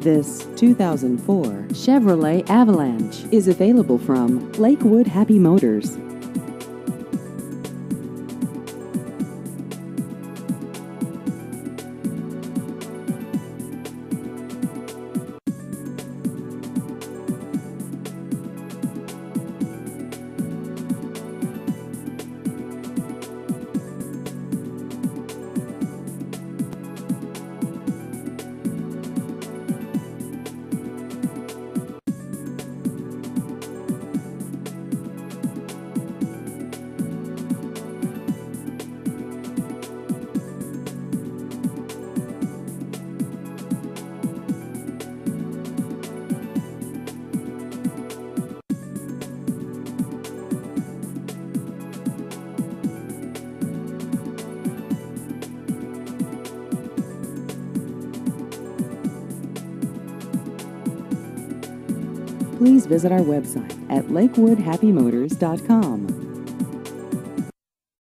This 2004 Chevrolet Avalanche is available from Lakewood Happy Motors. Please visit our website at lakewoodhappymotors.com.